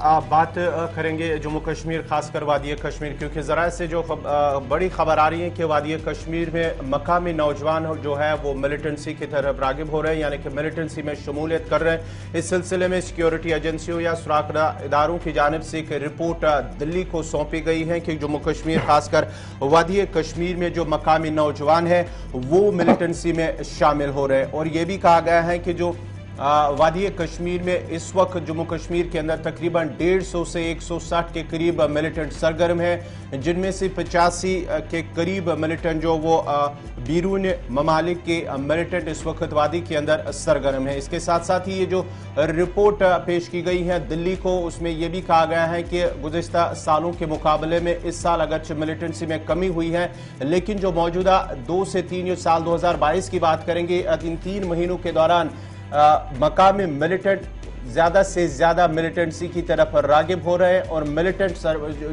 बात करेंगे जम्मू कश्मीर, खासकर वादी कश्मीर, क्योंकि ज़रा से जो बड़ी खबर आ रही है कि वादी कश्मीर में मकामी नौजवान जो है वो मिलिटेंसी की तरफ रागिब हो रहे हैं, यानी कि मिलिटेंसी में शमूलियत कर रहे हैं। इस सिलसिले में सिक्योरिटी एजेंसियों या सुराखदा इदारों की जानिब से एक रिपोर्ट दिल्ली को सौंपी गई है कि जम्मू कश्मीर, खासकर वादी कश्मीर में जो मकामी नौजवान है वो मिलिटेंसी में शामिल हो रहे हैं। और ये भी कहा गया है कि जो वादी कश्मीर में इस वक्त जम्मू कश्मीर के अंदर तकरीबन 150 से 160 के करीब मिलिटेंट सरगर्म है, जिनमें से 85 के करीब मिलिटेंट जो वो बैरून ममालिक के मिलिटेंट इस वक्त वादी के अंदर सरगर्म है। इसके साथ साथ ही ये जो रिपोर्ट पेश की गई है दिल्ली को, उसमें यह भी कहा गया है कि गुज़िश्ता सालों के मुकाबले में इस साल अगरचे मिलिटेंसी में कमी हुई है, लेकिन जो मौजूदा 2 से 3 साल 2022 की बात करेंगे, इन 3 महीनों के दौरान मकामी मिलिटेंट ज़्यादा से ज़्यादा मिलिटेंसी की तरफ रागिब हो रहे हैं और मिलिटेंट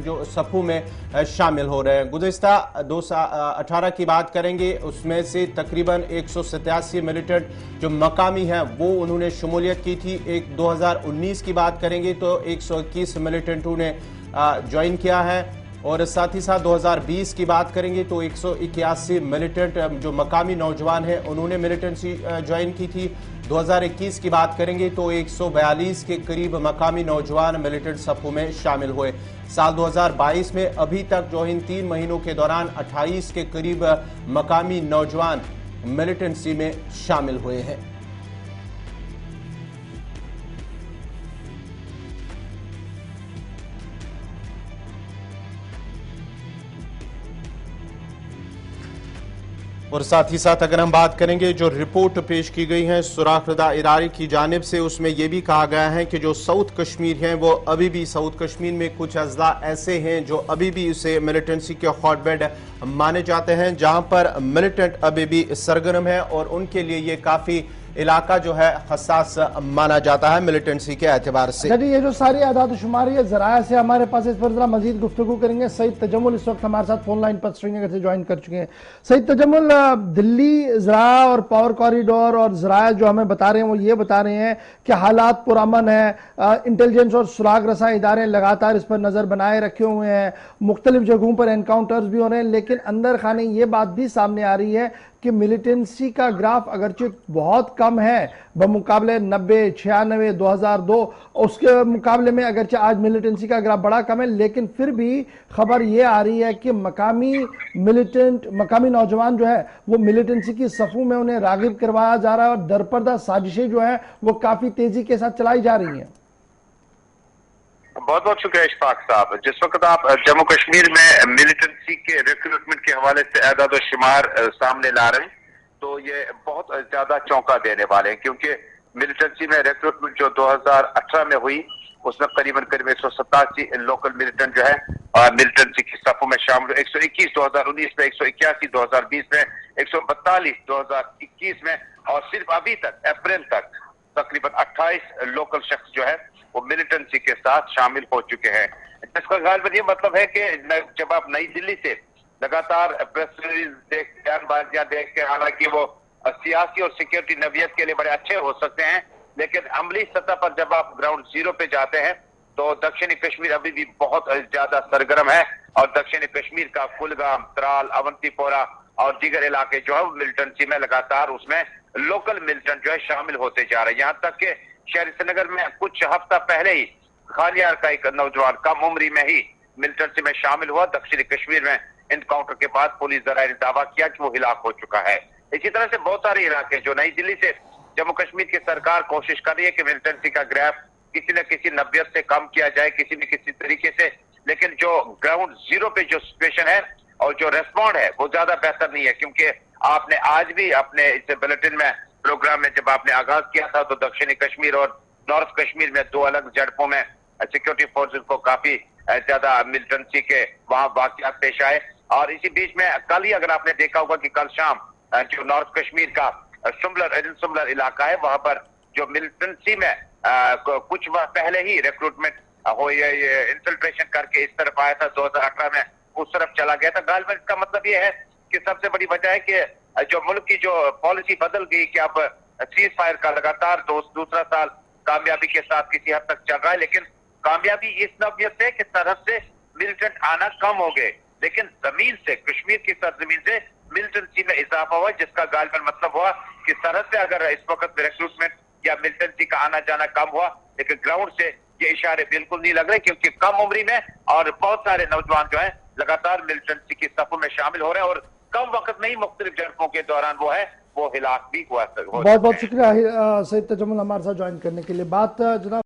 जो सफ़ों में शामिल हो रहे हैं। गुज़िश्ता 2018 की बात करेंगे, उसमें से तकरीबन 187 मिलिटेंट जो मकामी हैं वो उन्होंने शमूलियत की थी। 2019 की बात करेंगे तो 121 मिलिटेंटों ने ज्वाइन किया है, और साथ ही साथ 2020 की बात करेंगे तो 181 मिलिटेंट जो मकामी नौजवान हैं उन्होंने मिलिटेंसी ज्वाइन की थी। 2021 की बात करेंगे तो 142 के करीब मकामी नौजवान मिलिटेंट सफ़ों में शामिल हुए। साल 2022 में अभी तक जो इन 3 महीनों के दौरान 28 के करीब मकामी नौजवान मिलिटेंसी में शामिल हुए हैं। और साथ ही साथ अगर हम बात करेंगे जो रिपोर्ट पेश की गई है सुराखदा इदारे की जानिब से, उसमें यह भी कहा गया है कि जो साउथ कश्मीर हैं वो अभी भी, साउथ कश्मीर में कुछ अजला ऐसे हैं जो अभी भी उसे मिलिटेंसी के हॉटबेड माने जाते हैं, जहां पर मिलिटेंट अभी भी सरगर्म है और उनके लिए ये काफ़ी इलाका जो है हसास माना जाता है मिलिटेंसी के एतबार से। ये जो सारी आदाद शुमारी है जराया से हमारे पास, इस पर जरा मजीद गुफ्तगू करेंगे। सईद तजम्मुल इस वक्त हमारे साथ फोन लाइन पर श्रीनगर से ज्वाइन कर चुके हैं। सईद तजम्मुल, दिल्ली जरा और पावर कॉरिडोर और जराया जो हमें बता रहे हैं वो ये बता रहे हैं कि हालात पुरअमन है, इंटेलिजेंस और सुराग रसा इदारे लगातार इस पर नजर बनाए रखे हुए हैं, मुख्तलिफ जगहों पर एनकाउंटर्स भी हो रहे हैं, लेकिन अंदर खाने ये बात भी सामने आ रही है कि मिलिटेंसी का ग्राफ अगरचे बहुत कम है बमुकाबले 90, 96, 2002, उसके मुकाबले में अगरचे आज मिलिटेंसी का ग्राफ बड़ा कम है, लेकिन फिर भी खबर ये आ रही है कि मकामी नौजवान जो है वो मिलिटेंसी की सफों में उन्हें रागिब करवाया जा रहा है और दरपर्दा साजिशें जो है वो काफी तेजी के साथ चलाई जा रही हैं। बहुत बहुत शुक्रिया इशफाक साहब। जिस वक्त आप जम्मू कश्मीर में मिलिटेंसी के रिक्रूटमेंट के हवाले से आदाद और शुमार सामने ला रहे हैं तो ये बहुत ज्यादा चौंका देने वाले हैं, क्योंकि मिलिटेंसी में रिक्रूटमेंट जो 2018 में हुई उसमें करीबन 187 लोकल मिलिटेंट जो है मिलिटेंसी की सफों में शामिल, 121 2019 में, 181 2020 में, 142 2021 में, और सिर्फ अभी तक अप्रैल तक तकरीबन 28 लोकल शख्स जो है वो मिलिटेंसी के साथ शामिल हो चुके हैं। जिसका गालिबन ये मतलब है कि जब आप नई दिल्ली से लगातार प्रेस रिलीज देख, बयानबाजियां देख के, हालांकि वो सियासी और सिक्योरिटी नवियत के लिए बड़े अच्छे हो सकते हैं, लेकिन अमली सतह पर जब आप ग्राउंड जीरो पे जाते हैं तो दक्षिणी कश्मीर अभी भी बहुत ज्यादा सरगर्म है और दक्षिणी कश्मीर का कुलगाम, त्राल, अवंतीपोरा और दीगर इलाके जो है मिलिटेंसी में लगातार उसमें लोकल मिलिटेंट जो है शामिल होते जा रहे हैं। यहाँ तक के शहर श्रीनगर में कुछ हफ्ता पहले ही खालियार का एक नौजवान कम उम्री में ही मिलिटेंसी में शामिल हुआ। दक्षिणी कश्मीर में एनकाउंटर के बाद पुलिस जराये ने दावा किया कि वो हिलाक हो चुका है। इसी तरह से बहुत सारे इलाके जो नई दिल्ली से जम्मू कश्मीर की सरकार कोशिश कर रही है कि मिलिटेंसी का ग्राफ किसी न किसी नब्यत से कम किया जाए किसी न किसी तरीके से, लेकिन जो ग्राउंड जीरो पे जो सिचुएशन है और जो रेस्पॉन्ड है वो ज्यादा बेहतर नहीं है। क्योंकि आपने आज भी अपने इस बुलेटिन में प्रोग्राम में जब आपने आगाज किया था तो दक्षिणी कश्मीर और नॉर्थ कश्मीर में 2 अलग झड़पों में सिक्योरिटी फोर्सेस को काफी ज्यादा मिलिटेंसी के वहां वाकयात पेश आए। और इसी बीच में कल ही अगर आपने देखा होगा कि कल शाम जो नॉर्थ कश्मीर का सुमलर इलाका है वहां पर जो मिलिटेंसी में कुछ पहले ही रिक्रूटमेंट हो इंफिल्ट्रेशन करके इस तरफ आया था 2018 में, उस तरफ चला गया था। गालिबन इसका मतलब ये है कि सबसे बड़ी वजह है कि जो मुल्क की जो पॉलिसी बदल गई कि अब सीज फायर का लगातार दूसरा साल कामयाबी के साथ किसी हद तक चल रहा है, लेकिन कामयाबी इस नौयत से कि सरहद से मिलिटेंट आना कम हो गए, लेकिन जमीन से, कश्मीर की सरजमीन से मिलिटेंसी में इजाफा हुआ, जिसका गालिबन मतलब हुआ कि सरहद से अगर इस वक्त रिक्रूटमेंट या मिलिटेंसी का आना जाना कम हुआ, लेकिन ग्राउंड से ये इशारे बिल्कुल नहीं लग रहे, क्योंकि कम उम्री में और बहुत सारे नौजवान जो है लगातार मिलिटेंसी की सफों में शामिल हो रहे हैं और कम वक्त में ही मुख्तलिफ झड़पों के दौरान वो हिलाक भी हुआ। बहुत बहुत शुक्रिया सईद तजम्मुल हमारे साथ ज्वाइन करने के लिए। बात जनाब